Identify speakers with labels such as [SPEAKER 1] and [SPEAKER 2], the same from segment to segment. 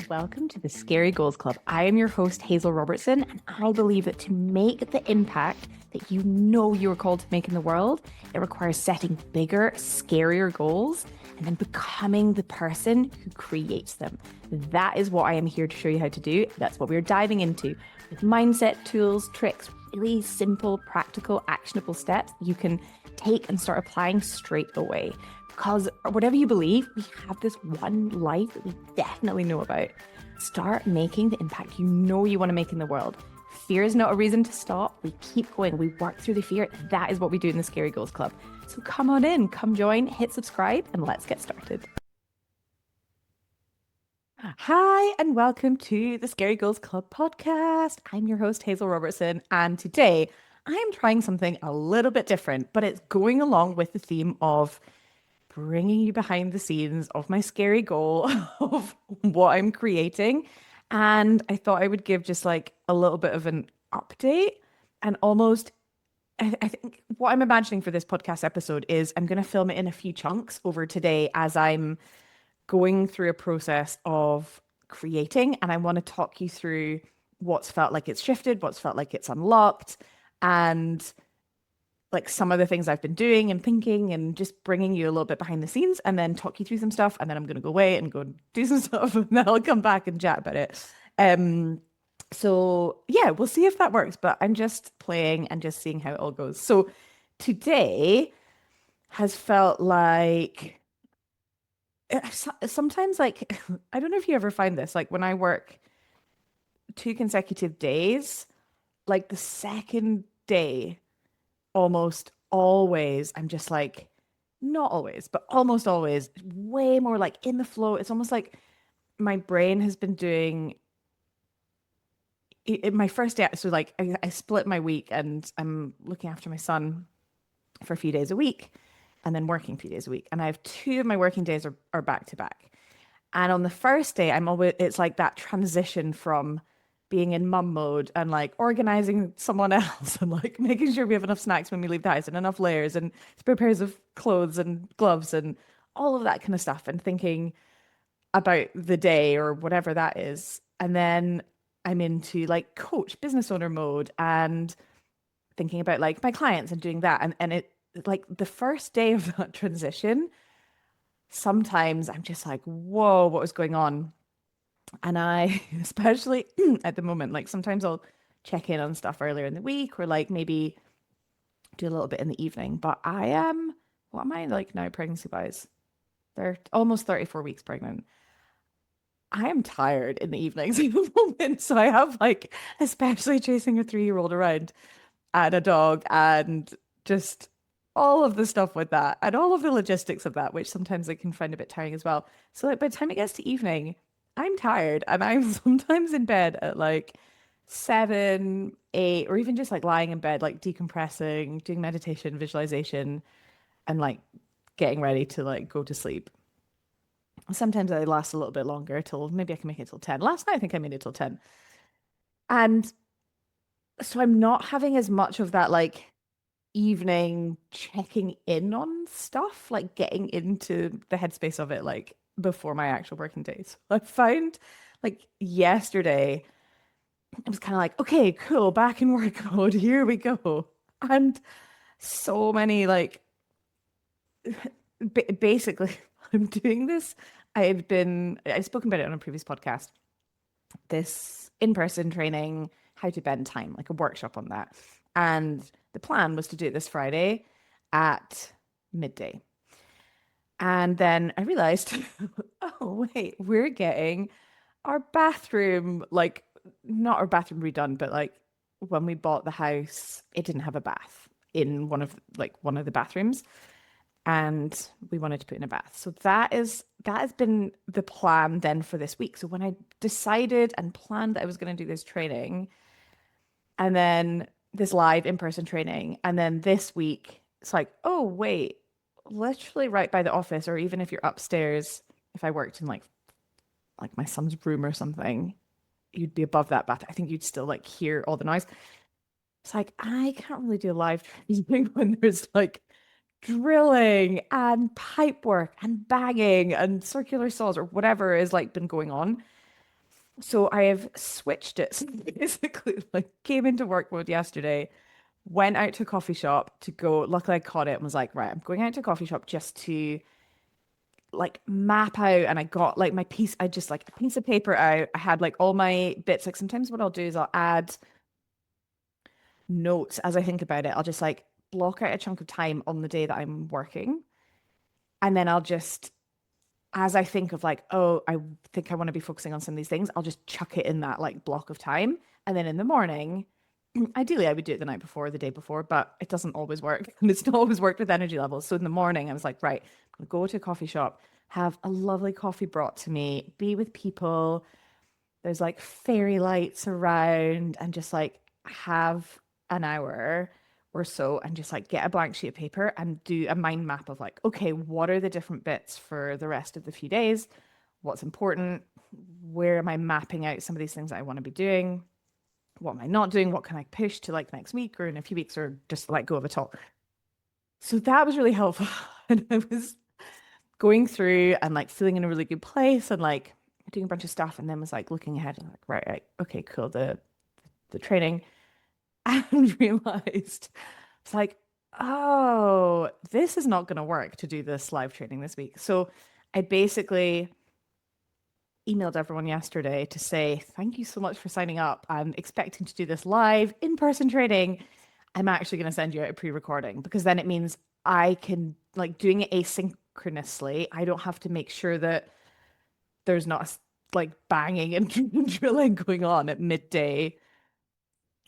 [SPEAKER 1] and welcome to the Scary Goals Club. I am your host, Hazel Robertson, and I believe that to make the impact that you know you are called to make in the world, it requires setting bigger, scarier goals and then becoming the person who creates them. That is what I am here to show you how to do. That's what we're diving into with mindset, tools, tricks, really simple, practical, actionable steps you can take and start applying straight away. Because whatever you believe, we have this one life that we definitely know about. Start making the impact you know you want to make in the world. Fear is not a reason to stop. We keep going. We work through the fear. That is what we do in the Scary Goals Club. So come on in, come join, hit subscribe, and let's get started. Hi, and welcome to the Scary Goals Club podcast. I'm your host, Hazel Robertson, and today I am trying something a little bit different, but it's going along with the theme of bringing you behind the scenes of my scary goal of what I'm creating. And I thought I would give just like a little bit of an update and almost, I think what I'm imagining for this podcast episode is I'm going to film it in a few chunks over today as I'm going through a process of creating. And I want to talk you through what's felt like it's shifted, what's felt like it's unlocked, and like some of the things I've been doing and thinking and just bringing you a little bit behind the scenes and then talk you through some stuff. And then I'm going to go away and go and do some stuff and then I'll come back and chat about it. So yeah, we'll see if that works, but I'm just playing and just seeing how it all goes. So today has felt like sometimes like, I don't know if you ever find this, like when I work 2 consecutive days, like the second day, almost always, I'm just like, not always, but almost always, way more like in the flow. It's almost like my brain has been doing it, my first day. So like I split my week and I'm looking after my son for a few days a week and then working a few days a week. And I have two of my working days are back to back. And on the first day, it's like that transition from being in mum mode and like organizing someone else and like making sure we have enough snacks when we leave the house and enough layers and spare pairs of clothes and gloves and all of that kind of stuff and thinking about the day or whatever that is. And then I'm into like coach business owner mode and thinking about like my clients and doing that. And it like the first day of that transition, sometimes I'm just like, whoa, what was going on? And I, especially at the moment, like sometimes I'll check in on stuff earlier in the week or like maybe do a little bit in the evening. But I am, what am I like now, pregnancy wise? They're almost 34 weeks pregnant. I am tired in the evenings at the moment. So I have like, especially chasing a 3-year-old around and a dog and just all of the stuff with that and all of the logistics of that, which sometimes I can find a bit tiring as well. So like by the time it gets to evening, I'm tired and I'm sometimes in bed at like 7, 8, or even just like lying in bed, like decompressing, doing meditation, visualization, and like getting ready to like go to sleep. Sometimes I last a little bit longer till maybe I can make it till 10. Last night I think I made it till 10. And so I'm not having as much of that like evening checking in on stuff, like getting into the headspace of it, like before my actual working days. I found like yesterday, it was kind of like, okay, cool, back in work mode, here we go. And so many like basically, I'm doing this. I've spoken about it on a previous podcast, this in-person training, how to bend time, like a workshop on that. And the plan was to do it this Friday at midday. And then I realized, oh, wait, we're getting our bathroom, like not our bathroom redone, but like when we bought the house, it didn't have a bath in one of the bathrooms. And we wanted to put in a bath. So that has been the plan then for this week. So when I decided and planned that I was going to do this training and then this live in-person training, and then this week, it's like, oh, wait, literally right by the office, or even if you're upstairs, if I worked in like my son's room or something, you'd be above that bath. I think you'd still like hear all the noise. It's like, I can't really do a live training when there's like drilling and pipe work and banging and circular saws or whatever is like been going on. So I have switched it. So basically, like came into work mode yesterday, went out to a coffee shop to go. Luckily, I caught it and was like, right, I'm going out to a coffee shop just to like map out. And I got like my piece, I just like a piece of paper out. I had like all my bits. Like sometimes what I'll do is I'll add notes as I think about it. I'll just like block out a chunk of time on the day that I'm working. And then I'll just, as I think of like, oh, I think I want to be focusing on some of these things, I'll just chuck it in that like block of time. And then in the morning, ideally I would do it the night before, the day before, but it doesn't always work. And it's not always worked with energy levels. So in the morning, I was like, right, I'm going to go to a coffee shop, have a lovely coffee brought to me, be with people. There's like fairy lights around and just like have an hour or so and just like get a blank sheet of paper and do a mind map of like, okay, what are the different bits for the rest of the few days? What's important? Where am I mapping out some of these things that I want to be doing? What am I not doing? What can I push to like next week or in a few weeks or just let go of it all? So that was really helpful. And I was going through and like feeling in a really good place and like doing a bunch of stuff and then was like looking ahead and like, right, okay, cool, the training and realized it's like, oh, this is not going to work to do this live training this week. So I basically emailed everyone yesterday to say, thank you so much for signing up. I'm expecting to do this live in-person training. I'm actually going to send you out a pre-recording because then it means I can like doing it asynchronously. I don't have to make sure that there's not like banging and drilling going on at midday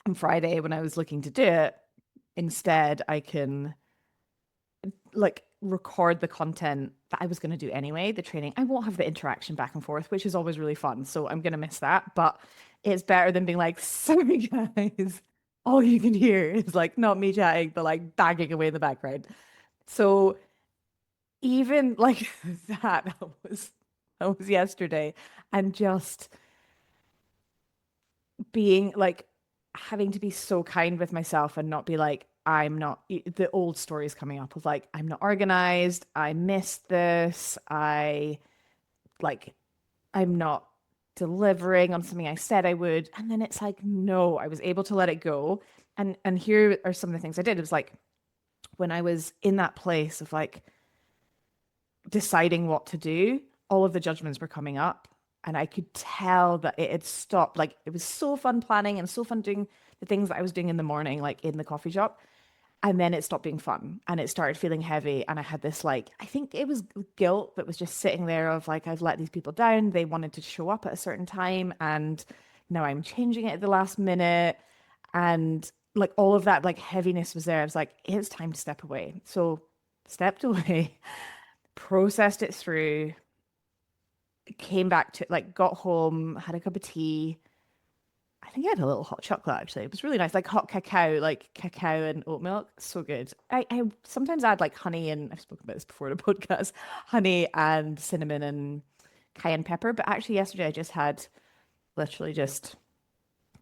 [SPEAKER 1] on Friday when I was looking to do it. Instead, I can like record the content that I was going to do anyway, the training. I won't have the interaction back and forth, which is always really fun. So I'm going to miss that. But it's better than being like, sorry, guys. All you can hear is like not me chatting, but like banging away in the background. So even like that was yesterday. And just being like having to be so kind with myself and not be like, I'm not the old stories coming up of like, I'm not organized, I missed this, like, I'm not delivering on something I said I would. And then it's like, no, I was able to let it go. And here are some of the things I did. It was like when I was in that place of like deciding what to do, all of the judgments were coming up. And I could tell that it had stopped. Like it was so fun planning and so fun doing the things that I was doing in the morning, like in the coffee shop. And then it stopped being fun and it started feeling heavy. And I had this like, I think it was guilt that was just sitting there of like, I've let these people down. They wanted to show up at a certain time. And now I'm changing it at the last minute. And like all of that like heaviness was there. I was like, it's time to step away. So stepped away, processed it through, came back to like got home, had a cup of tea. I think I had a little hot chocolate actually. It was really nice, like hot cacao, like cacao and oat milk. So good. I sometimes add like honey and I've spoken about this before in a podcast, honey and cinnamon and cayenne pepper. But actually yesterday I just had literally just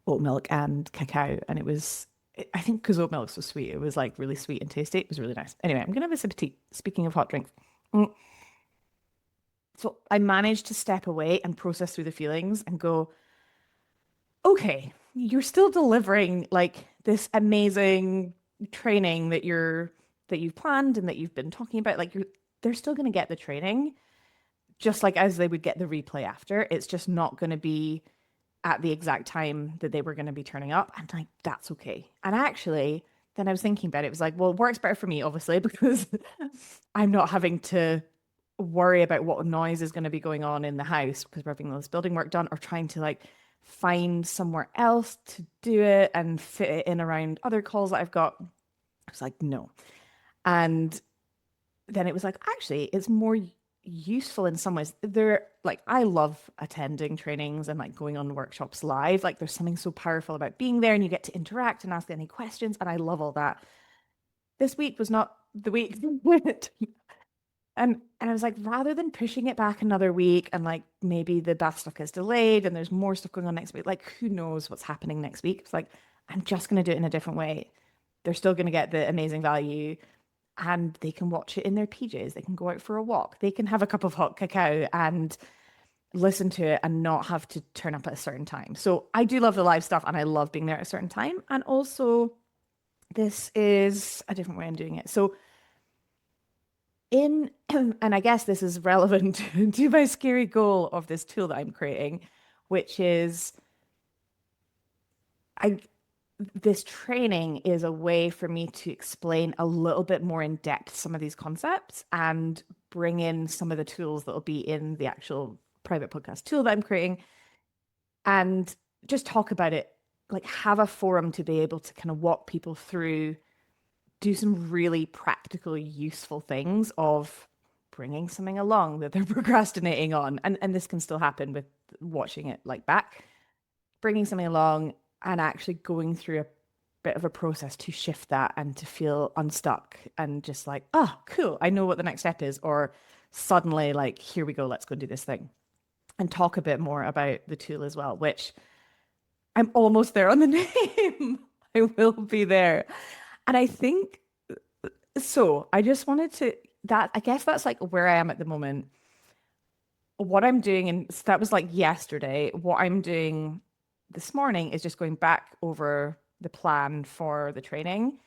[SPEAKER 1] oat milk and cacao and it was I think because oat milk's so sweet, it was like really sweet and tasty. It was really nice. Anyway, I'm gonna have a sip of tea. Speaking of hot drinks. Mm. So I managed to step away and process through the feelings and go, okay, you're still delivering like this amazing training that you've planned and that you've been talking about. Like they're still going to get the training just like as they would get the replay after. It's just not going to be at the exact time that they were going to be turning up. And like, that's okay. And actually, then I was thinking about it. It was like, well, it works better for me, obviously, because I'm not having to worry about what noise is going to be going on in the house because we're having all this building work done or trying to like find somewhere else to do it and fit it in around other calls that I've got. I was like, no. And then it was like, actually, it's more useful in some ways. They're like, I love attending trainings and like going on workshops live. Like, there's something so powerful about being there and you get to interact and ask any questions. And I love all that. This week was not the week. And I was like, rather than pushing it back another week and like maybe the bath stuff is delayed and there's more stuff going on next week, like who knows what's happening next week? It's like, I'm just going to do it in a different way. They're still going to get the amazing value and they can watch it in their PJs. They can go out for a walk. They can have a cup of hot cacao and listen to it and not have to turn up at a certain time. So I do love the live stuff and I love being there at a certain time. And also, this is a different way I'm doing it. So in and I guess this is relevant to my scary goal of this tool that I'm creating, which is I this training is a way for me to explain a little bit more in depth some of these concepts and bring in some of the tools that will be in the actual private podcast tool that I'm creating and just talk about it, like have a forum to be able to kind of walk people through, do some really practical, useful things of bringing something along that they're procrastinating on. And this can still happen with watching it like back, bringing something along and actually going through a bit of a process to shift that and to feel unstuck and just like, oh, cool, I know what the next step is. Or suddenly, like, here we go, let's go do this thing. And talk a bit more about the tool as well, which I'm almost there on the name. I will be there. And I think so. I just wanted to, that, I guess that's like where I am at the moment. What I'm doing, and that was like yesterday, what I'm doing this morning is just going back over the plan for the training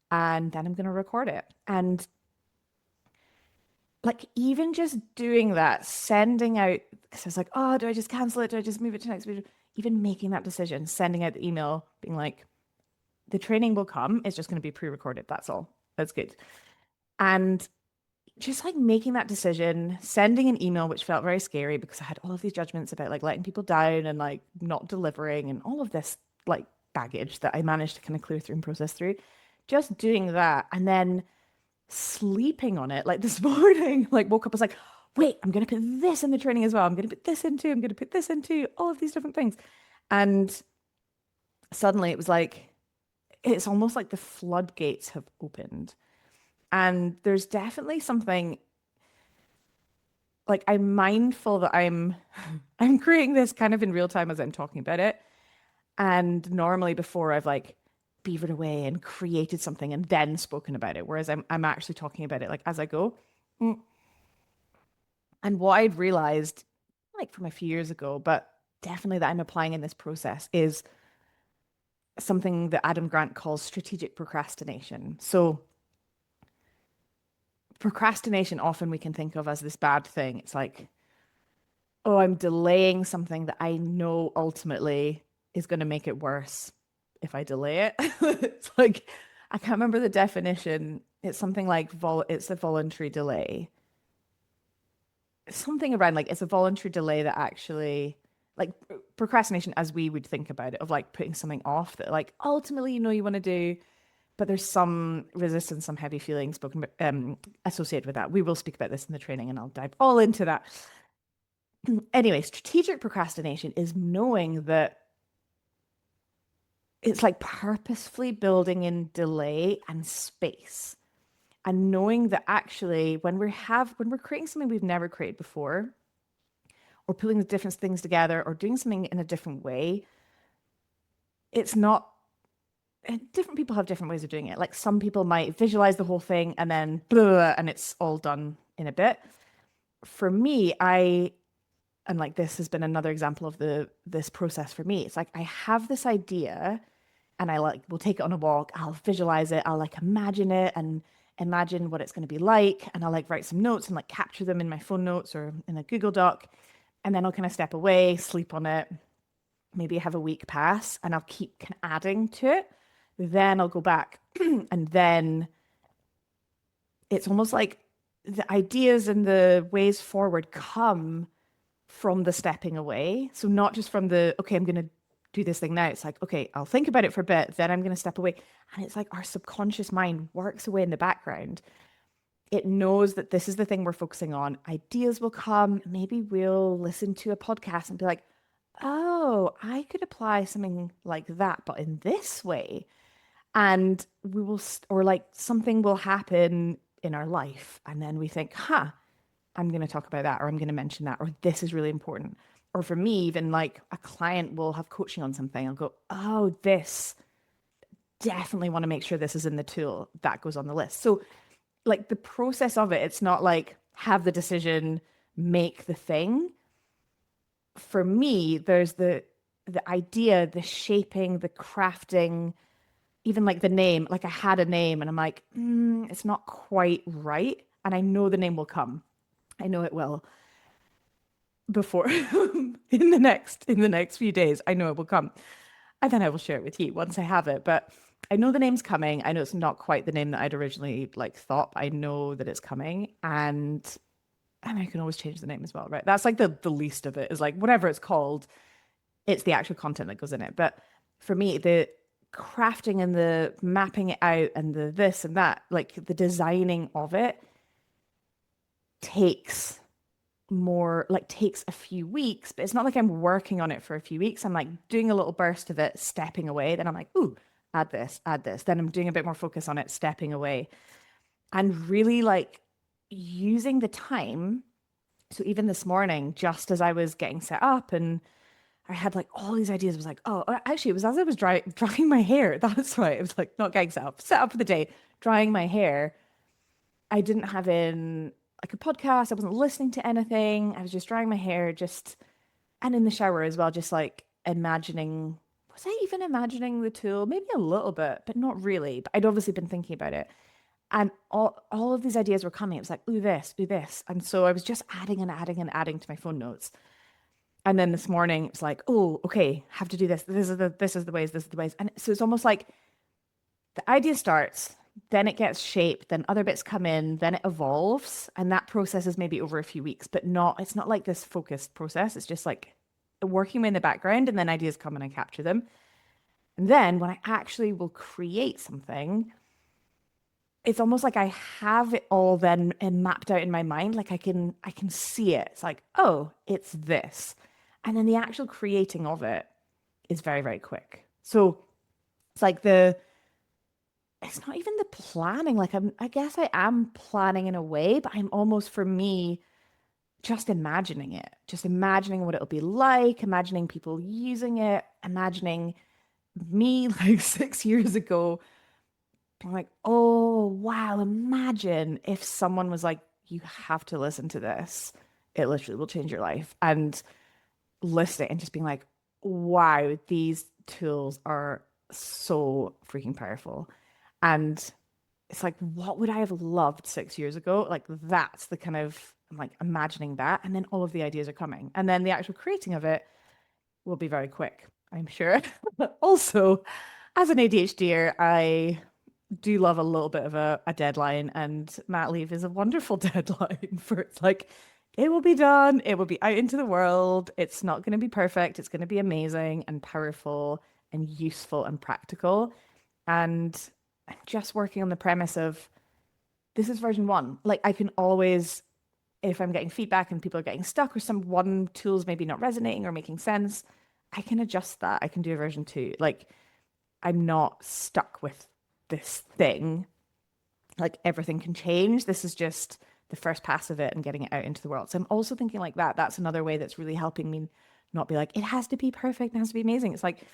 [SPEAKER 1] and then I'm going to record it. And like, even just doing that, sending out, because I was like, oh, do I just cancel it? Do I just move it to next week? Even making that decision, sending out the email, being like, the training will come. It's just going to be pre-recorded. That's all. That's good. And just like making that decision, sending an email, which felt very scary because I had all of these judgments about like letting people down and like not delivering and all of this like baggage that I managed to kind of clear through and process through. Just doing that and then sleeping on it. Like this morning, like woke up, I was like, wait, I'm going to put this in the training as well. I'm going to put this into, I'm going to put this into all of these different things. And suddenly it was like, it's almost like the floodgates have opened. And there's definitely something like I'm mindful that I'm creating this kind of in real time as I'm talking about it. And normally before I've like beavered away and created something and then spoken about it. Whereas I'm actually talking about it like as I go. Mm. And what I'd realized like from a few years ago, but definitely that I'm applying in this process is something that Adam Grant calls strategic procrastination. So procrastination often we can think of as this bad thing. It's like, oh, I'm delaying something that I know ultimately is going to make it worse if I delay it. It's like, I can't remember the definition. It's something like it's a voluntary delay. Something around like it's a voluntary delay that actually like procrastination as we would think about it of like putting something off that like ultimately you know you want to do, but there's some resistance, some heavy feelings associated with that. We will speak about this in the training and I'll dive all into that. Anyway, strategic procrastination is knowing that it's like purposefully building in delay and space and knowing that actually when we're creating something we've never created before or pulling the different things together or doing something in a different way, it's not different people have different ways of doing it. Like some people might visualize the whole thing and then blah, blah, blah, and it's all done in a bit. For me, and like this has been another example of this process for me. It's like I have this idea and I like will take it on a walk, I'll visualize it, I'll like imagine it and imagine what it's going to be like. And I'll like write some notes and like capture them in my phone notes or in a Google Doc. And then I'll kind of step away, sleep on it, maybe have a week pass and I'll keep kind of adding to it. Then I'll go back and then it's almost like the ideas and the ways forward come from the stepping away. So not just from the, okay, I'm going to do this thing now. It's like, okay, I'll think about it for a bit, then I'm going to step away. And it's like our subconscious mind works away in the background. It knows that this is the thing we're focusing on. Ideas will come. Maybe we'll listen to a podcast and be like, oh, I could apply something like that, but in this way. And we will, or like something will happen in our life. And then we think, I'm going to talk about that, or I'm going to mention that, or this is really important. Or for me, even like a client will have coaching on something. I'll go, oh, this definitely want to make sure this is in the tool that goes on the list. So like the process of it, it's not like have the decision, make the thing. for me, there's the idea, the shaping, the crafting, even like the name. Like I had a name and I'm like, it's not quite right. And I know the name will come. I know it will before in the next few days. I know it will come. And then I will share it with you once I have it. But I know the name's coming. I know it's not quite the name that I'd originally like thought. But I know that it's coming. And I can always change the name as well, right? That's like the least of it is like whatever it's called, it's the actual content that goes in it. But for me, the crafting and the mapping it out and the this and that, like the designing of it takes more like takes a few weeks, but it's not like I'm working on it for a few weeks. I'm like doing a little burst of it, stepping away. Then I'm like, ooh, add this, add this. Then I'm doing a bit more focus on it, stepping away, and really like using the time. So even this morning, just as I was getting set up and I had like all these ideas, I was like, oh, actually, it was as I was drying my hair. That's right. It was like not getting set up for the day, drying my hair. I didn't have in like a podcast. I wasn't listening to anything. I was just drying my hair, just and in the shower as well, just like imagining. Was I even imagining the tool? Maybe a little bit, but not really. But I'd obviously been thinking about it. And all of these ideas were coming. It was like, ooh, this, ooh, this. And so I was just adding and adding and adding to my phone notes. And then this morning it's like, oh, okay, have to do this. This is the ways, this is the ways. And so it's almost like the idea starts, then it gets shaped, then other bits come in, then it evolves. And that process is maybe over a few weeks, but it's not like this focused process. It's just like working in the background and then ideas come and I capture them. And then when I actually will create something, it's almost like I have it all then and mapped out in my mind. Like I can see it. It's like, oh, it's this. And then the actual creating of it is very, very quick. So it's like it's not even the planning. Like I guess I am planning in a way, but I'm almost for me just imagining it, just imagining what it'll be like, imagining people using it, imagining me like 6 years ago being like, oh, wow, imagine if someone was like, you have to listen to this. It literally will change your life. And listening and just being like, wow, these tools are so freaking powerful. And it's like, what would I have loved 6 years ago? Like, that's the kind of, I'm like imagining that. And then all of the ideas are coming. And then the actual creating of it will be very quick, I'm sure. Also, as an ADHDer, I do love a little bit of a deadline, and mat leave is a wonderful deadline for it's like it will be done, it will be out into the world. It's not going to be perfect. It's going to be amazing and powerful and useful and practical. And I'm just working on the premise of this is version one. Like I can always, if I'm getting feedback and people are getting stuck or some one tool's maybe not resonating or making sense, I can adjust that. I can do a version two. Like I'm not stuck with this thing. Like everything can change. This is just the first pass of it and getting it out into the world. So I'm also thinking like that. That's another way that's really helping me not be like, it has to be perfect, it has to be amazing. It's like,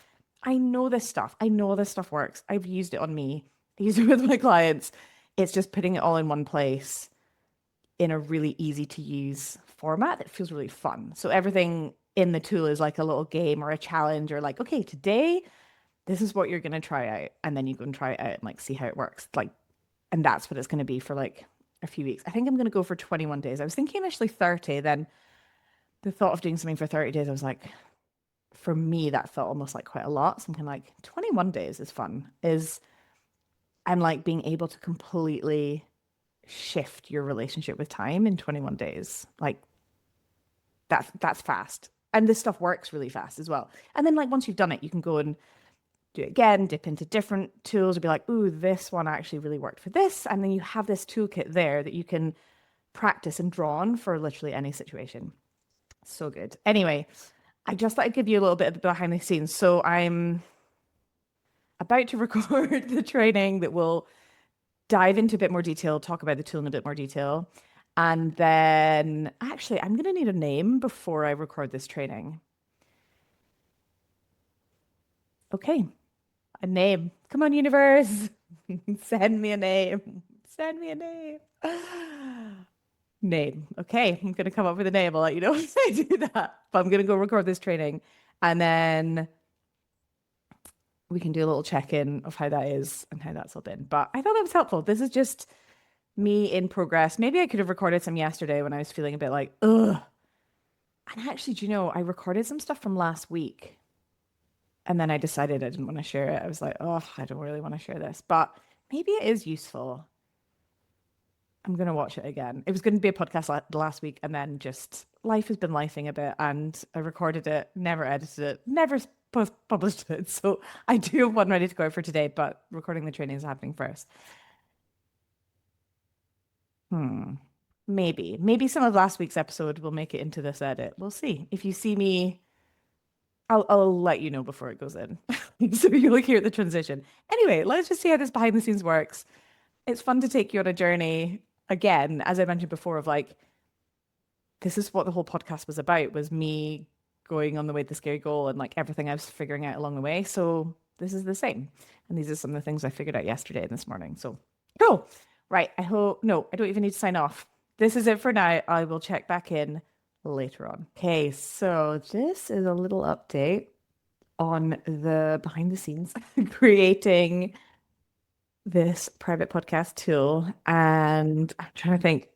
[SPEAKER 1] I know this stuff. I know this stuff works. I've used it on me. I use it with my clients. It's just putting it all in one place in a really easy to use format that feels really fun. So everything in the tool is like a little game or a challenge or like, okay, today this is what you're going to try out. And then you go and try it out and like see how it works. Like, and that's what it's going to be for like a few weeks. I think I'm going to go for 21 days. I was thinking initially 30, then the thought of doing something for 30 days, I was like, for me, that felt almost like quite a lot. Something like 21 days is fun, is I'm like being able to completely shift your relationship with time in 21 days. Like that's fast. And this stuff works really fast as well. And then like once you've done it, you can go and do it again, dip into different tools and be like, ooh, this one actually really worked for this. And then you have this toolkit there that you can practice and draw on for literally any situation. So good. Anyway, I just thought I'd give you a little bit of behind the scenes. So I'm about to record the training that will dive into a bit more detail, talk about the tool in a bit more detail. And then actually, I'm going to need a name before I record this training. Okay, a name. Come on, universe. Send me a name. Send me a name. Name. Okay, I'm gonna come up with a name. I'll let you know if I do that. But I'm gonna go record this training, and then we can do a little check-in of how that is and how that's all been. But I thought that was helpful. This is just me in progress. Maybe I could have recorded some yesterday when I was feeling a bit like, ugh. And actually, do you know, I recorded some stuff from last week, and then I decided I didn't want to share it. I was like, oh, I don't really want to share this, but maybe it is useful. I'm going to watch it again. It was going to be a podcast last week, and then just life has been lifing a bit, and I recorded it, never edited it, never published it. So I do have one ready to go for today, but recording the training is happening first. Hmm. Maybe some of last week's episode will make it into this edit. We'll see. If you see me, I'll let you know before it goes in. So you'll hear the transition. Anyway, let's just see how this behind the scenes works. It's fun to take you on a journey again, as I mentioned before, of like, this is what the whole podcast was about, was me going on the way to the scary goal and like everything I was figuring out along the way. So this is the same. And these are some of the things I figured out yesterday and this morning. So cool. Right. I hope, no, I don't even need to sign off. This is it for now. I will check back in later on. Okay. So this is a little update on the behind the scenes creating this private podcast tool. And I'm trying to think,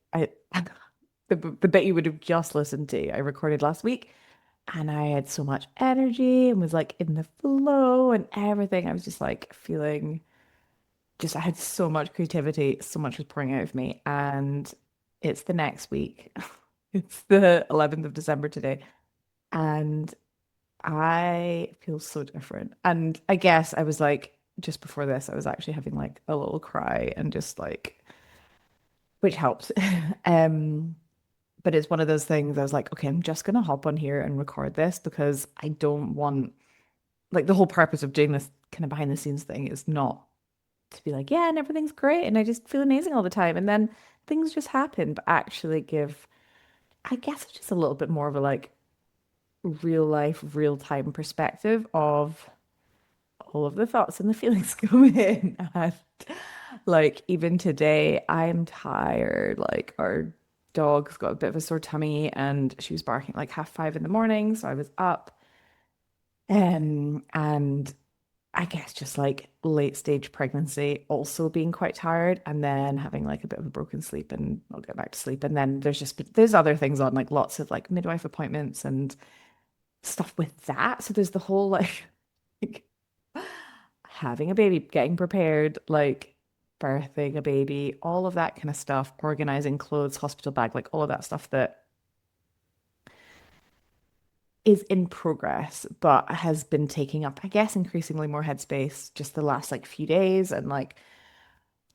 [SPEAKER 1] the bit you would have just listened to, I recorded last week, and I had so much energy and was like in the flow and everything. I was just like feeling just, I had so much creativity, so much was pouring out of me. And it's the next week. It's the 11th of December today. And I feel so different. And I guess I was like, just before this, I was actually having like a little cry and just like, which helps. Um, but it's one of those things I was like, okay, I'm just gonna hop on here and record this because I don't want, like, the whole purpose of doing this kind of behind the scenes thing is not to be like, yeah, and everything's great and I just feel amazing all the time. And then things just happen, but actually give, I guess, just a little bit more of a like real life, real time perspective of all of the thoughts and the feelings coming in. And like even today, I'm tired. Like our dog's got a bit of a sore tummy and she was barking like 5:30 in the morning. So I was up. And I guess just like late stage pregnancy, also being quite tired, and then having like a bit of a broken sleep and I'll get back to sleep. And then there's other things on, like lots of like midwife appointments and stuff with that. So there's the whole like having a baby, getting prepared, like birthing a baby, all of that kind of stuff, organizing clothes, hospital bag, like all of that stuff that is in progress, but has been taking up, I guess, increasingly more headspace just the last like few days. And like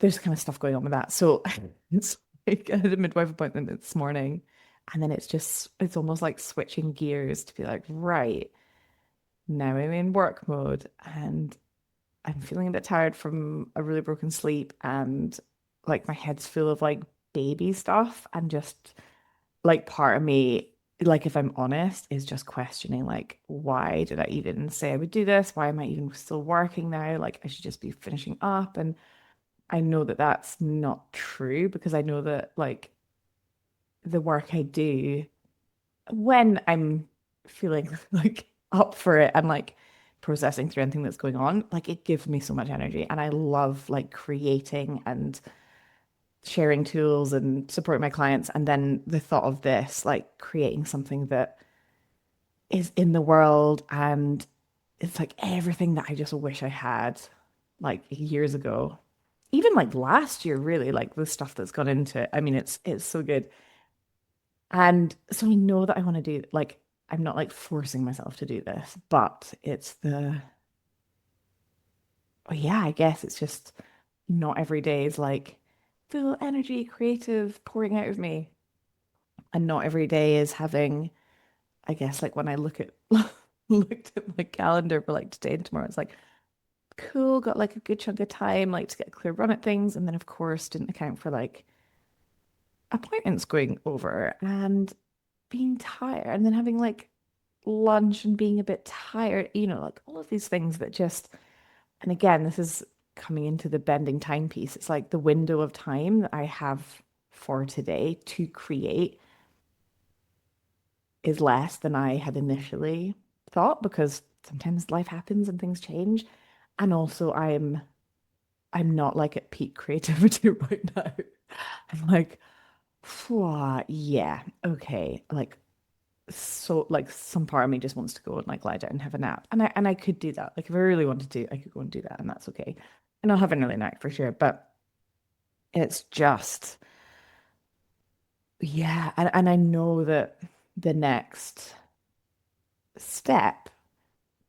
[SPEAKER 1] there's kind of stuff going on with that. So it's like I had a midwife appointment this morning. And then it's almost like switching gears to be like, right, now I'm in work mode. And I'm feeling a bit tired from a really broken sleep and like my head's full of like baby stuff and just like part of me, like if I'm honest, is just questioning like why did I even say I would do this? Why am I even still working now? Like I should just be finishing up. And I know that that's not true because I know that like the work I do when I'm feeling like up for it and like processing through anything that's going on, like it gives me so much energy. And I love like creating and sharing tools and supporting my clients. And then the thought of this, like creating something that is in the world and it's like everything that I just wish I had like years ago. Even like last year, really, like the stuff that's gone into it. I mean, it's so good. And so I know that I want to do like I'm not like forcing myself to do this, but it's the oh yeah, I guess it's just not every day is like full energy, creative, pouring out of me. And not every day is having, I guess like when I looked at my calendar for like today and tomorrow, it's like cool, got like a good chunk of time like to get a clear run at things. And then of course didn't account for like appointments going over and being tired and then having like lunch and being a bit tired, like all of these things that just, and again, this is coming into the bending time piece. It's like the window of time that I have for today to create is less than I had initially thought, because sometimes life happens and things change. And also I'm not like at peak creativity right now. I'm like, yeah, okay. Like, so like some part of me just wants to go and like lie down and have a nap. And I could do that. Like if I really wanted to, I could go and do that, and that's okay. And I'll have an early night for sure. But it's just, yeah, and I know that the next step,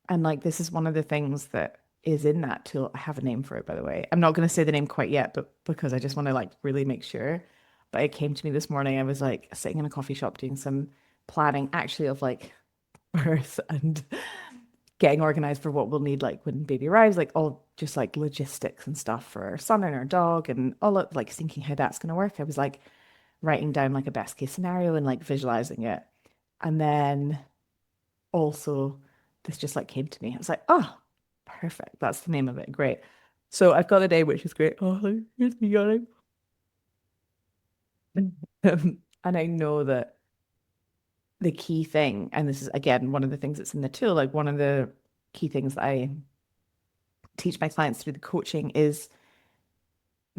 [SPEAKER 1] and like this is one of the things that is in that tool. I have a name for it, by the way. I'm not going to say the name quite yet, but because I just want to like really make sure. But it came to me this morning. I was like sitting in a coffee shop doing some planning actually of like birth and getting organized for what we'll need like when baby arrives, like all just like logistics and stuff for our son and our dog and all of like thinking how that's going to work. I was like writing down like a best case scenario and like visualizing it. And then also this just like came to me. I was like, oh, perfect. That's the name of it. Great. So I've got the day, which is great. Oh, here's me yawning. And I know that the key thing, and this is again one of the things that's in the tool, like one of the key things that I teach my clients through the coaching is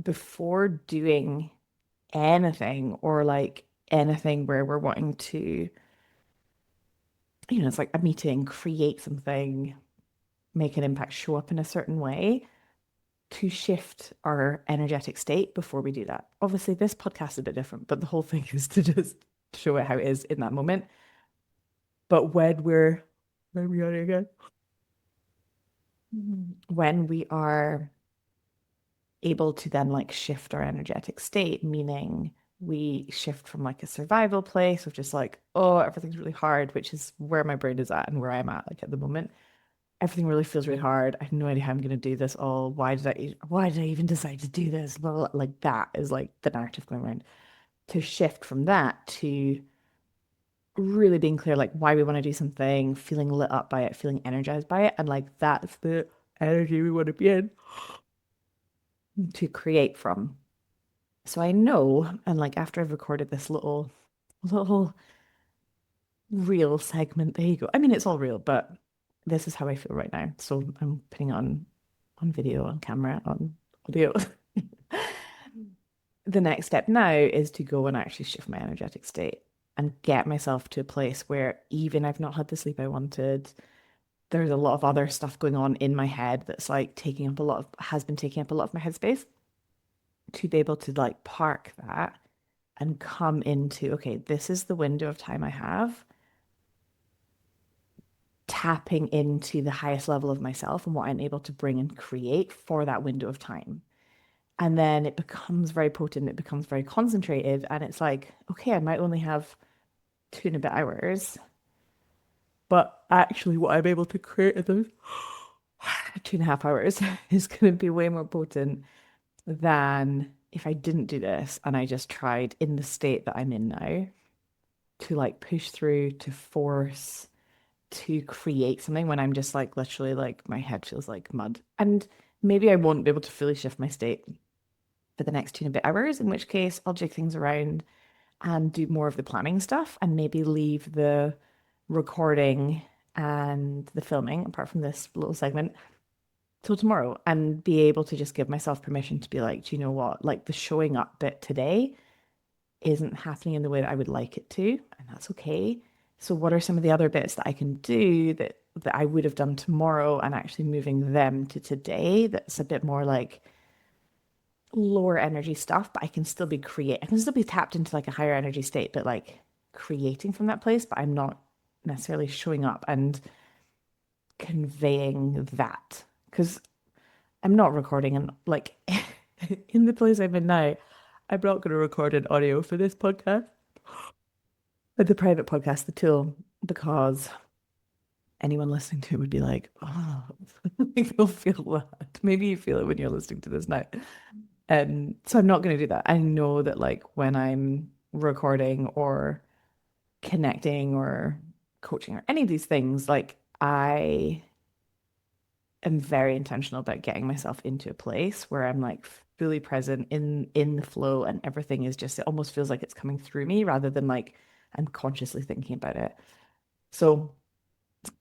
[SPEAKER 1] before doing anything or like anything where we're wanting to, it's like a meeting, create something, make an impact, show up in a certain way, to shift our energetic state before we do that. Obviously, this podcast is a bit different, but the whole thing is to just show it how it is in that moment. But where we are again, when we are able to then like shift our energetic state, meaning we shift from like a survival place of just like, oh, everything's really hard, which is where my brain is at and where I'm at like at the moment. Everything really feels really hard. I have no idea how I'm going to do this all. Why did I even decide to do this? Blah, blah, blah. Like that is like the narrative going around. To shift from that to really being clear, like why we want to do something, feeling lit up by it, feeling energized by it. And like that's the energy we want to be in to create from. So I know, and like after I've recorded this little real segment, there you go. I mean, it's all real, but this is how I feel right now. So I'm putting on video, on camera, on audio. The next step now is to go and actually shift my energetic state and get myself to a place where even I've not had the sleep I wanted, there's a lot of other stuff going on in my head that's like has been taking up a lot of my headspace, to be able to like park that and come into, okay, this is the window of time I have, tapping into the highest level of myself and what I'm able to bring and create for that window of time. And then it becomes very potent, it becomes very concentrated, and it's like, okay, I might only have 2.5 hours, but actually what I'm able to create in those 2.5 hours is going to be way more potent than if I didn't do this and I just tried in the state that I'm in now to like push through, to force, to create something when I'm just like literally like my head feels like mud. And maybe I won't be able to fully shift my state for the next 2.5 hours, in which case I'll jig things around and do more of the planning stuff and maybe leave the recording and the filming, apart from this little segment, till tomorrow, and be able to just give myself permission to be like, do you know what? Like the showing up bit today isn't happening in the way that I would like it to, and that's okay. So what are some of the other bits that I can do that I would have done tomorrow, and actually moving them to today that's a bit more like lower energy stuff, but I can still I can still be tapped into like a higher energy state, but like creating from that place, but I'm not necessarily showing up and conveying that, because I'm not recording and like in the place I'm in now, I'm not going to record an audio for this podcast, the private podcast, the tool, because anyone listening to it would be like, oh, they'll feel that. Maybe you feel it when you're listening to this now. And so I'm not going to do that. I know that like when I'm recording or connecting or coaching or any of these things, like am very intentional about getting myself into a place where I'm like fully present in the flow and everything is just, it almost feels like it's coming through me rather than like I'm consciously thinking about it. So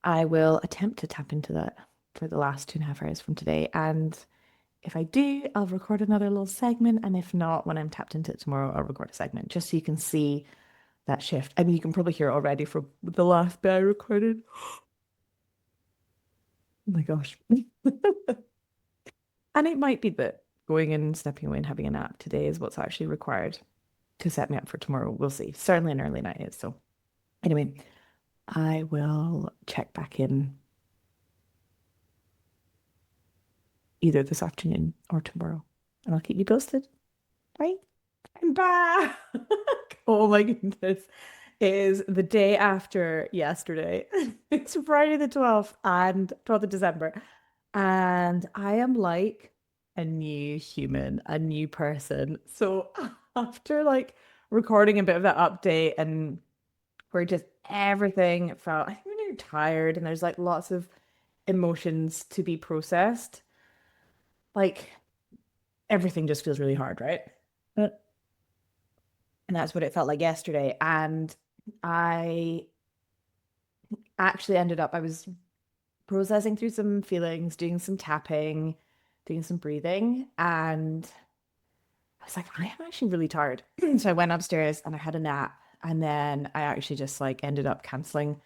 [SPEAKER 1] I will attempt to tap into that for the last 2.5 hours from today. And if I do, I'll record another little segment. And if not, when I'm tapped into it tomorrow, I'll record a segment just so you can see that shift. I mean, you can probably hear it already from the last bit I recorded. Oh my gosh. And it might be that going in, stepping away, and having a nap today is what's actually required to set me up for tomorrow. We'll see. Certainly an early night is. So, anyway, I will check back in either this afternoon or tomorrow, and I'll keep you posted. Bye. I'm back. Oh my goodness. It is the day after yesterday. It's Friday the 12th and 12th of December. And I am like a new human, a new person. So after like recording a bit of that update and where just everything felt, I think when you're tired and there's like lots of emotions to be processed, like everything just feels really hard, right? But and that's what it felt like yesterday. And I actually ended up, I was processing through some feelings, doing some tapping, doing some breathing. And I was like, I am actually really tired. So I went upstairs and I had a nap. And then I actually just like ended up canceling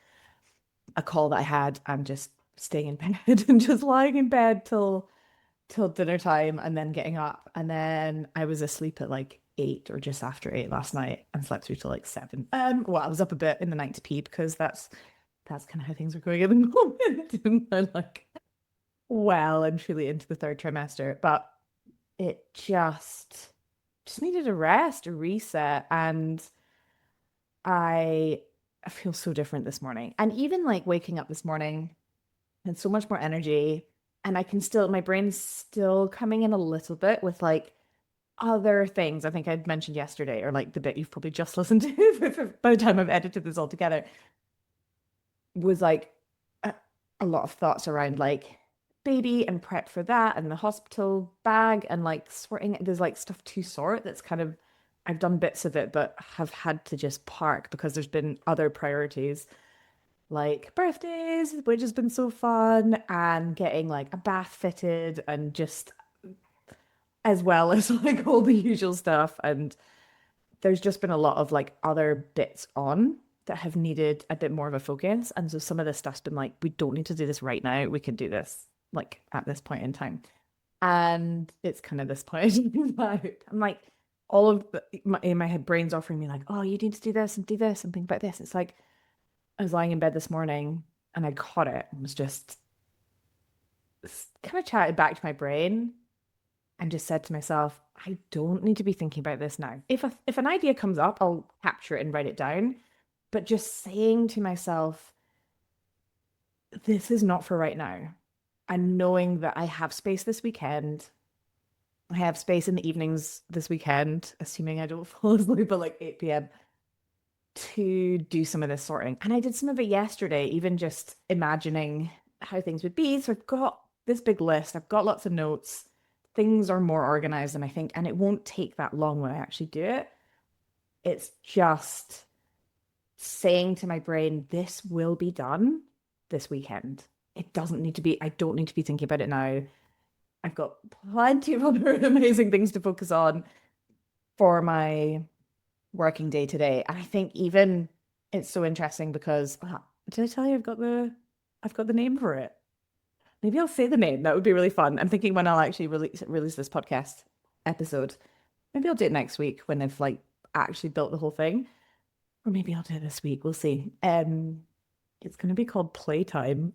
[SPEAKER 1] a call that I had and just staying in bed and just lying in bed till dinner time and then getting up. And then I was asleep at like 8 or just after 8 last night and slept through till like 7. Well, I was up a bit in the night to pee because that's kind of how things are going at the moment. And I'm like well and truly into the third trimester. But it just needed a rest, a reset. And I I feel so different this morning. And even like waking up this morning and so much more energy. And I can still, my brain's still coming in a little bit with like other things I think I'd mentioned yesterday, or like the bit you've probably just listened to by the time I've edited this all together, was like a lot of thoughts around like baby and prep for that and the hospital bag and like sorting it. There's like stuff to sort that's kind of, I've done bits of it, but have had to just park because there's been other priorities like birthdays, which has been so fun, and getting like a bath fitted and just as well as like all the usual stuff. And there's just been a lot of like other bits on that have needed a bit more of a focus. And so some of this stuff's been like, we don't need to do this right now. We can do this like at this point in time. And it's kind of this point about, I'm like, all of in my head, brain's offering me like, oh, you need to do this and think about this. It's like, I was lying in bed this morning and I caught it and was just kind of chatted back to my brain and just said to myself, I don't need to be thinking about this now. If an idea comes up, I'll capture it and write it down. But just saying to myself, this is not for right now. And knowing that I have space this weekend, I have space in the evenings this weekend, assuming I don't fall asleep at like 8 p.m. to do some of this sorting. And I did some of it yesterday, even just imagining how things would be. So I've got this big list, I've got lots of notes. Things are more organized than I think, and it won't take that long when I actually do it. It's just saying to my brain, this will be done this weekend. It doesn't need to be, I don't need to be thinking about it now. I've got plenty of other amazing things to focus on for my working day today. And I think even it's so interesting because did I tell you I've got the name for it? Maybe I'll say the name. That would be really fun. I'm thinking when I'll actually release this podcast episode. Maybe I'll do it next week when I've like actually built the whole thing. Or maybe I'll do it this week. We'll see. It's gonna be called Playtime.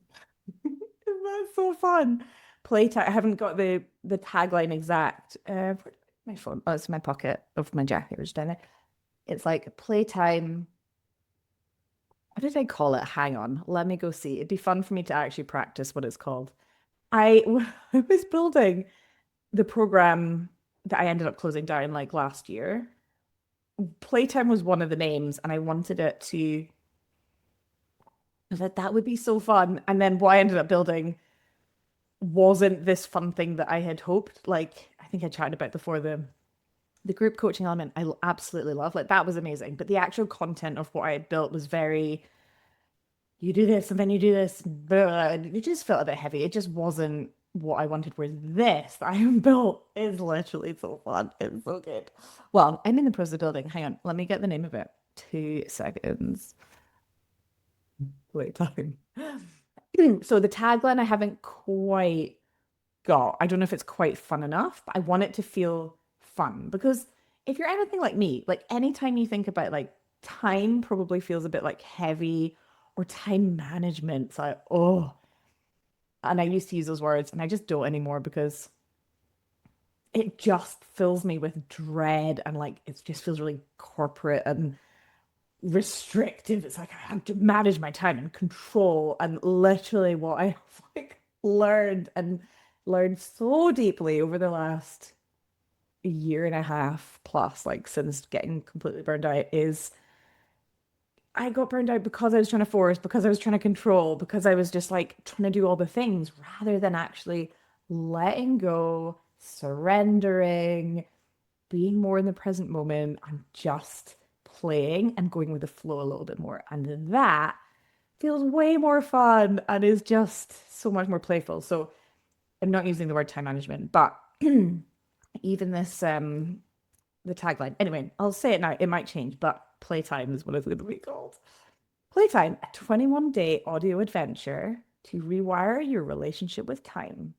[SPEAKER 1] That's so fun. Playtime. I haven't got the tagline exact. My phone. Oh, it's in my pocket of my jacket, which down there. It's like Playtime. What did I call it? Hang on. Let me go see. It'd be fun for me to actually practice what it's called. I I was building the program that I ended up closing down like last year. Playtime was one of the names, and I wanted it to. I thought that would be so fun. And then what I ended up building wasn't this fun thing that I had hoped. Like I think I chatted about before, the group coaching element I absolutely love. Like that was amazing. But the actual content of what I had built was very, you do this and then you do this. Blah, it just felt a bit heavy. It just wasn't what I wanted. Whereas this that I have built is literally so fun. It's so good. Well, I'm in the process of building. Hang on. Let me get the name of it. 2 seconds. Wait, time. So the tagline I haven't quite got. I don't know if it's quite fun enough, but I want it to feel fun because if you're anything like me, like anytime you think about like time probably feels a bit like heavy or time management. It's like, oh, and I used to use those words and I just don't anymore because it just fills me with dread and like it just feels really corporate and restrictive. It's like I have to manage my time and control. And literally what I have like learned so deeply over the last year and a half plus, like since getting completely burned out, is I got burned out because I was trying to force, because I was trying to control, because I was just like trying to do all the things rather than actually letting go, surrendering, being more in the present moment and just playing and going with the flow a little bit more. And that feels way more fun and is just so much more playful. So I'm not using the word time management, but even this the tagline. Anyway, I'll say it now. It might change, but playtime is what it's going to be called. Playtime, a 21-day audio adventure to rewire your relationship with time.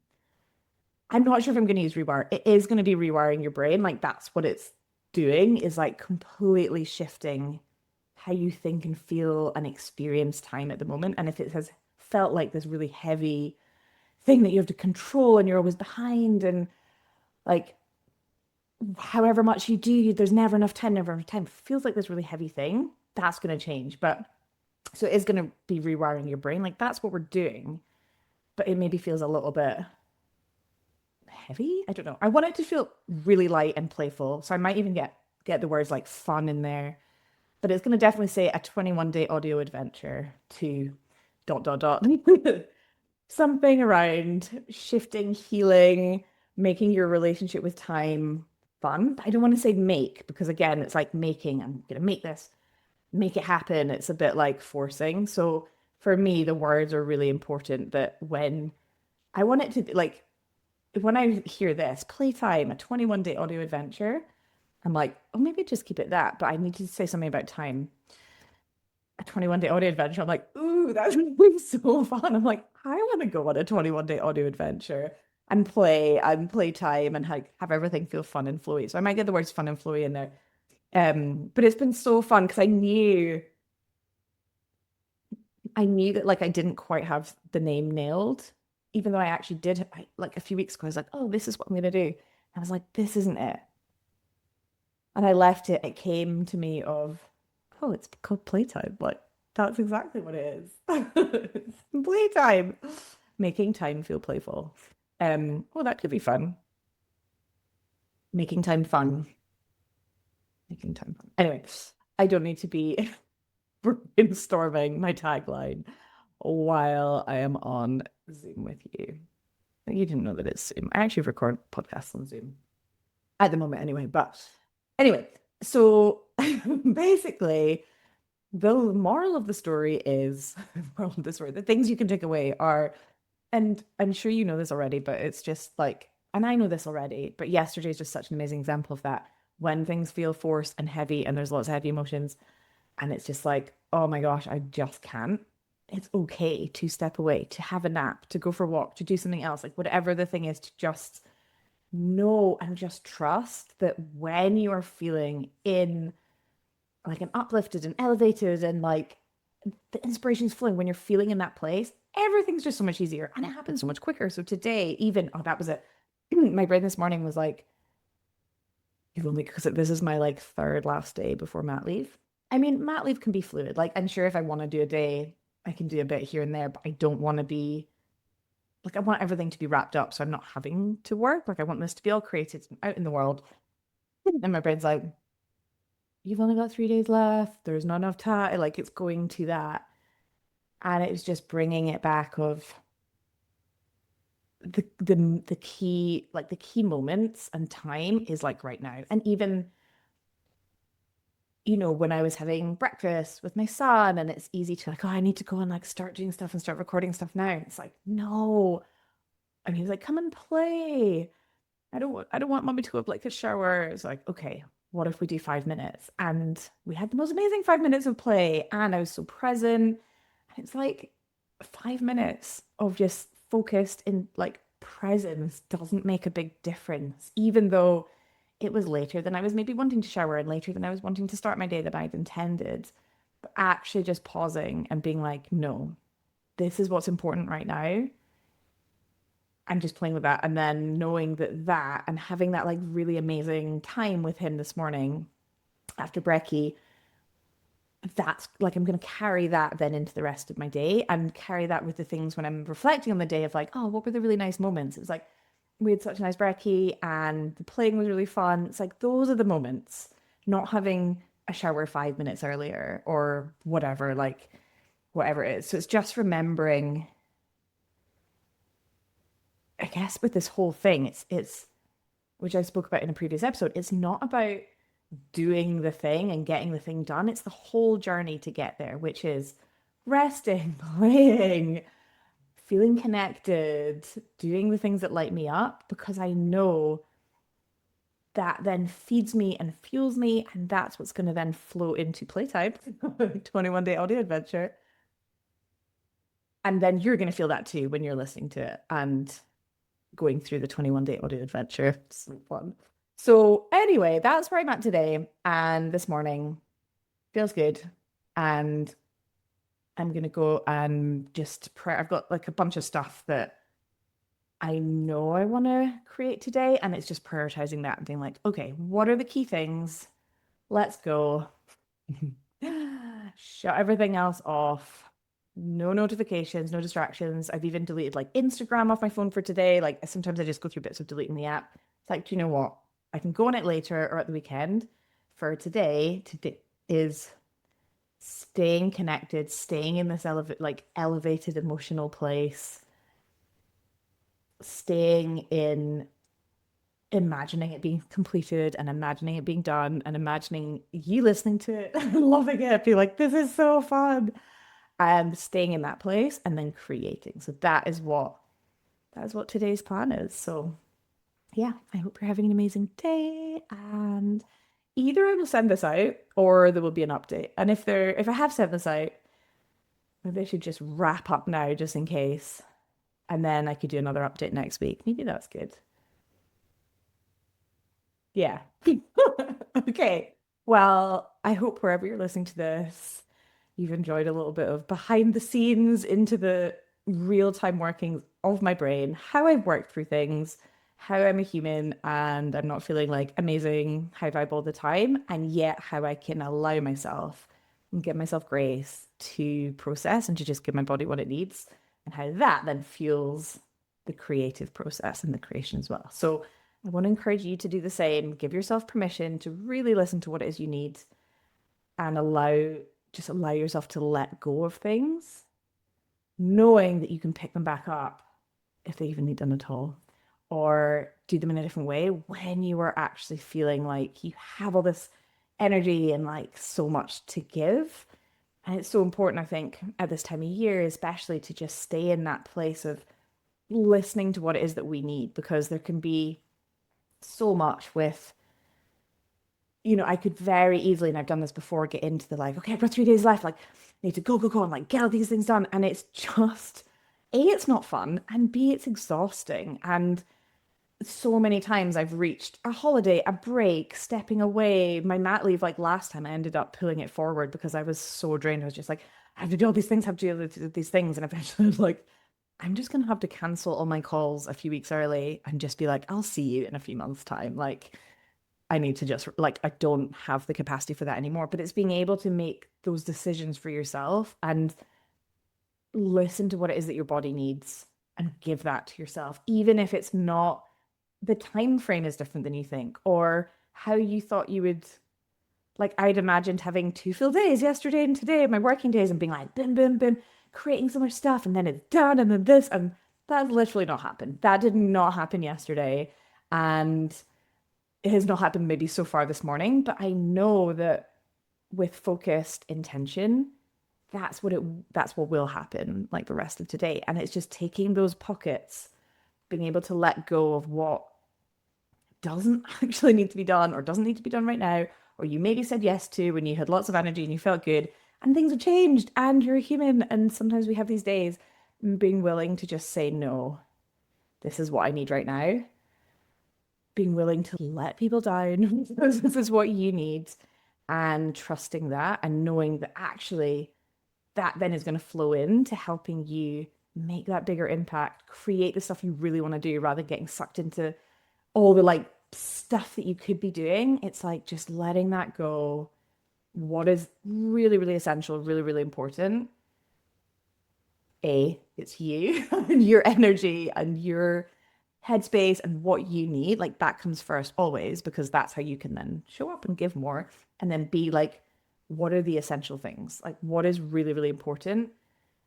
[SPEAKER 1] I'm not sure if I'm going to use rewire. It is going to be rewiring your brain. Like that's what it's doing is like completely shifting how you think and feel and experience time at the moment. And if it has felt like this really heavy thing that you have to control and you're always behind and like however much you do, there's never enough time, never enough time. It feels like this really heavy thing. That's going to change. But so it is going to be rewiring your brain. Like that's what we're doing. But it maybe feels a little bit heavy. I don't know. I want it to feel really light and playful. So I might even get the words like fun in there. But it's going to definitely say a 21-day audio adventure to dot dot dot something around shifting, healing, making your relationship with time fun. I don't want to say make because again, it's like making, I'm going to make this, make it happen. It's a bit like forcing. So for me, the words are really important that when I want it to be like, when I hear this, playtime, a 21-day audio adventure, I'm like, oh, maybe just keep it that, but I need to say something about time. A 21-day audio adventure. I'm like, ooh, that's really so fun. I'm like, I want to go on a 21-day audio adventure and play time and have everything feel fun and flowy. So I might get the words fun and flowy in there. But it's been so fun because I knew that like I didn't quite have the name nailed, even though I actually did like a few weeks ago, I was like, oh, this is what I'm gonna do. I was like, this isn't it. And I left it. It came to me of, oh, it's called playtime. Like, that's exactly what it is. It's playtime. Making time feel playful. Well, that could be fun. Making time fun. Making time fun. Anyway, I don't need to be brainstorming my tagline while I am on Zoom with you. You didn't know that it's Zoom. I actually record podcasts on Zoom at the moment anyway. But anyway, so basically, the moral of the story is moral of the story. The things you can take away are, and I'm sure you know this already, but it's just like, and I know this already, but yesterday is just such an amazing example of that. When things feel forced and heavy, and there's lots of heavy emotions, and it's just like, oh my gosh, I just can't. It's okay to step away, to have a nap, to go for a walk, to do something else, like whatever the thing is, to just know and just trust that when you are feeling in like an uplifted and elevated and like the inspiration's flowing, when you're feeling in that place, everything's just so much easier and it happens so much quicker. So today, even, oh, that was it. My brain this morning was like, you've only, because this is my like third last day before mat leave. I mean, mat leave can be fluid. Like, I'm sure if I want to do a day, I can do a bit here and there, but I don't want to be like, I want everything to be wrapped up. So I'm not having to work. Like, I want this to be all created out in the world. And my brain's like, you've only got 3 days left. There's not enough time. Like, it's going to that. And it was just bringing it back of, the key, like the key moments and time is like right now. And even, when I was having breakfast with my son, and it's easy to like, oh, I need to go and like start doing stuff and start recording stuff now. It's like, no. And he was like, come and play. I don't want mommy to go up like a shower. It's like, okay, what if we do 5 minutes? And we had the most amazing 5 minutes of play, and I was so present. And it's like 5 minutes of just focused in like presence doesn't make a big difference, even though it was later than I was maybe wanting to shower and later than I was wanting to start my day that I'd intended. But actually just pausing and being like, no, this is what's important right now. And just playing with that. And then knowing that and having that like really amazing time with him this morning after brekkie, that's like I'm going to carry that then into the rest of my day and carry that with the things when I'm reflecting on the day of like, oh, what were the really nice moments? It's like we had such a nice brekkie and the playing was really fun. It's like those are the moments, not having a shower 5 minutes earlier or whatever, like whatever it is. So it's just remembering, I guess, with this whole thing, it's which I spoke about in a previous episode, it's not about doing the thing and getting the thing done. It's the whole journey to get there, which is resting, playing, feeling connected, doing the things that light me up, because I know that then feeds me and fuels me. And that's what's going to then flow into playtime, 21-day audio adventure. And then you're going to feel that too when you're listening to it and going through the 21-day audio adventure. It's so fun. So anyway, that's where I'm at today. And this morning feels good. And I'm gonna go and just pray. I've got like a bunch of stuff that I know I want to create today. And it's just prioritizing that and being like, okay, what are the key things? Let's go. Shut everything else off. No notifications, no distractions. I've even deleted like Instagram off my phone for today. Like sometimes I just go through bits of deleting the app. It's like, do you know what? I can go on it later or at the weekend. For today is staying connected, staying in this elevated emotional place, staying in imagining it being completed and imagining it being done and imagining you listening to it and loving it, be like, this is so fun. And staying in that place and then creating. So that is what today's plan is. So yeah, I hope you're having an amazing day. And either I will send this out or there will be an update. And if I have sent this out, maybe I should just wrap up now just in case. And then I could do another update next week. Maybe that's good. Yeah. Okay. Well, I hope wherever you're listening to this, you've enjoyed a little bit of behind the scenes into the real time workings of my brain, how I've worked through things, how I'm a human and I'm not feeling like amazing high vibe all the time, and yet how I can allow myself and give myself grace to process and to just give my body what it needs, and how that then fuels the creative process and the creation as well. So I want to encourage you to do the same. Give yourself permission to really listen to what it is you need and allow yourself to let go of things, knowing that you can pick them back up if they even need done at all, or do them in a different way when you are actually feeling like you have all this energy and like so much to give. And it's so important, I think, at this time of year, especially to just stay in that place of listening to what it is that we need, because there can be so much with, I could very easily, and I've done this before, get into the like, okay, I've got 3 days left, like, I need to go, go, go, and like get all these things done. And it's just, A, it's not fun, and B, it's exhausting. And so many times I've reached a holiday, a break, stepping away, my mat leave, like last time I ended up pulling it forward because I was so drained. I was just like, I have to do all these things, I have to do these things. And eventually I was like, I'm just going to have to cancel all my calls a few weeks early and just be like, I'll see you in a few months' time. Like, I need to just, like, I don't have the capacity for that anymore. But it's being able to make those decisions for yourself and listen to what it is that your body needs and give that to yourself, even if it's not, the time frame is different than you think, or how you thought you would. Like, I'd imagined having 2 full days, yesterday and today, my working days, and being like, boom, boom, boom, creating so much stuff, and then it's done, and then this, and That literally not happened. That did not happen yesterday. And it has not happened maybe so far this morning, but I know that with focused intention, that's what it that's what will happen like the rest of today. And it's just taking those pockets, being able to let go of what doesn't actually need to be done or doesn't need to be done right now, or you maybe said yes to when you had lots of energy and you felt good, and things have changed and you're a human. And sometimes we have these days, being willing to just say, no, this is what I need right now. Being willing to let people down, this is what you need, and trusting that and knowing that actually that then is going to flow into helping you make that bigger impact, create the stuff you really want to do rather than getting sucked into all the like stuff that you could be doing. It's like just letting that go. What is really, really essential, really, really important? It's you and your energy and your headspace and what you need. Like that comes first always, because that's how you can then show up and give more. And then be like, what are the essential things? Like what is really, really important?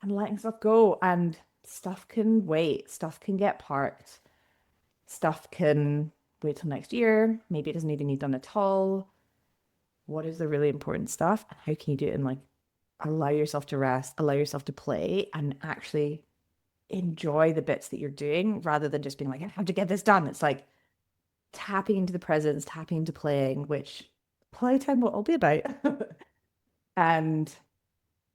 [SPEAKER 1] And letting stuff go. And stuff can wait. Stuff can get parked. Stuff can wait till next year. Maybe it doesn't even need done at all. What is the really important stuff? And how can you do it in like allow yourself to rest, allow yourself to play, and actually enjoy the bits that you're doing rather than just being like, I have to get this done. It's like tapping into the presence, tapping into playing, which playtime will all be about. And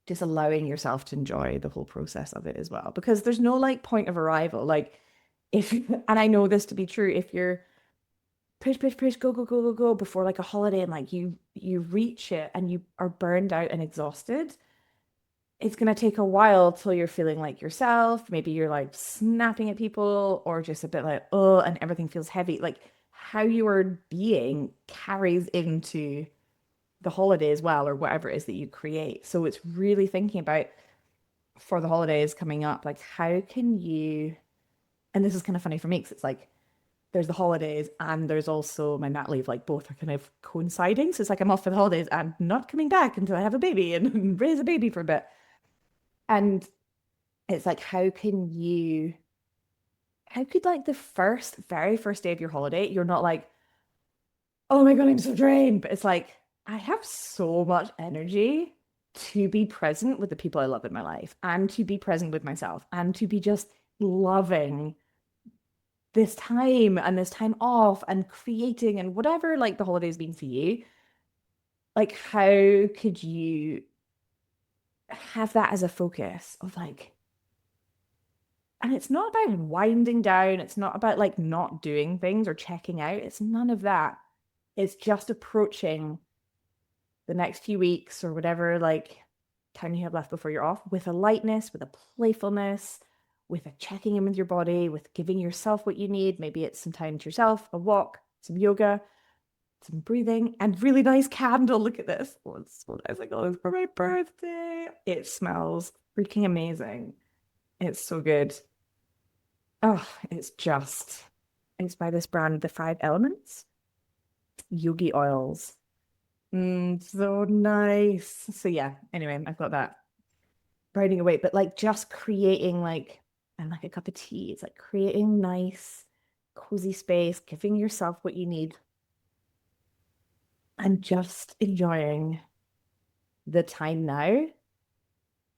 [SPEAKER 1] just allowing yourself to enjoy the whole process of it as well. Because there's no like point of arrival. Like if, and I know this to be true, if you're push, push, push, go, go, go, go, go before like a holiday and like you reach it and you are burned out and exhausted, it's going to take a while till you're feeling like yourself. Maybe you're like snapping at people or just a bit like, oh, and everything feels heavy. Like how you are being carries into the holiday as well, or whatever it is that you create. So it's really thinking about for the holidays coming up, like how can you, and this is kind of funny for me because it's like, there's the holidays and there's also my mat leave, like both are kind of coinciding. So it's like I'm off for the holidays and not coming back until I have a baby and raise a baby for a bit. And it's like, how could like the very first day of your holiday, you're not like, oh my God, I'm so drained. But it's like, I have so much energy to be present with the people I love in my life and to be present with myself and to be just loving this time and this time off and creating and whatever like the holidays mean for you. Like, how could you have that as a focus of like, and it's not about winding down, it's not about like not doing things or checking out, it's none of that. It's just approaching the next few weeks or whatever like time you have left before you're off with a lightness, with a playfulness, with a checking in with your body, with giving yourself what you need. Maybe it's some time to yourself, a walk, some yoga, some breathing, and really nice candle. Look at this. Oh, it's so nice. I got this for my birthday. It smells freaking amazing. It's so good. Oh, it's by this brand, The Five Elements, yogi oils. So nice. So yeah, anyway, I've got that riding away, but like just creating like, and like a cup of tea. It's like creating nice, cozy space, giving yourself what you need, and just enjoying the time now,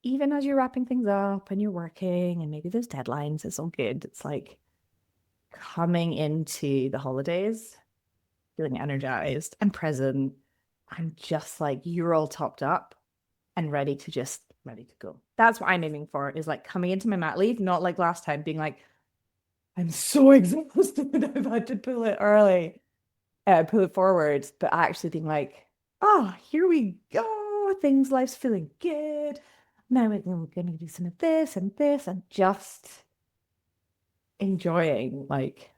[SPEAKER 1] even as you're wrapping things up and you're working and maybe there's deadlines. It's all good. It's like coming into the holidays, feeling energized and present, and just like you're all topped up and ready to go. That's what I'm aiming for, is like coming into my mat leave, not like last time being like, I'm so exhausted. I've had to pull it early, pull it forward, but actually being like, oh, here we go. Life's feeling good. Now we're going to do some of this and just enjoying like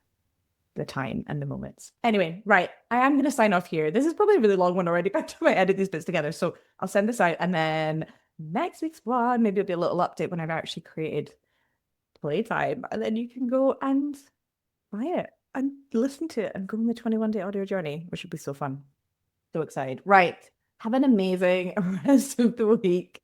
[SPEAKER 1] the time and the moments. Anyway, right. I am going to sign off here. This is probably a really long one already. By the time I edit these bits together. So I'll send this out, and then next week's one, maybe it'll be a little update when I've actually created playtime. And then you can go and buy it and listen to it and go on the 21-day audio journey, which would be so fun. So excited. Right. Have an amazing rest of the week.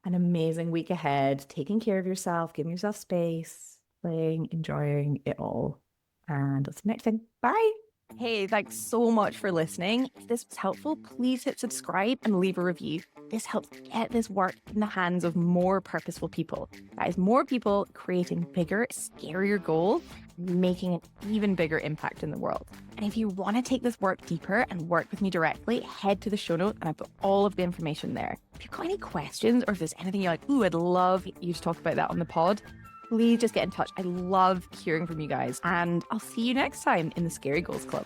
[SPEAKER 1] An amazing week ahead. Taking care of yourself, giving yourself space, playing, enjoying it all. And until next time, bye. Hey, thanks so much for listening. If this was helpful, please hit subscribe and leave a review. This helps get this work in the hands of more purposeful people. That is, more people creating bigger, scarier goals, making an even bigger impact in the world. And if you want to take this work deeper and work with me directly, head to the show notes and I put all of the information there. If you've got any questions or if there's anything you're like, ooh, I'd love you to talk about that on the pod, please just get in touch. I love hearing from you guys. And I'll see you next time in the Scary Goals Club.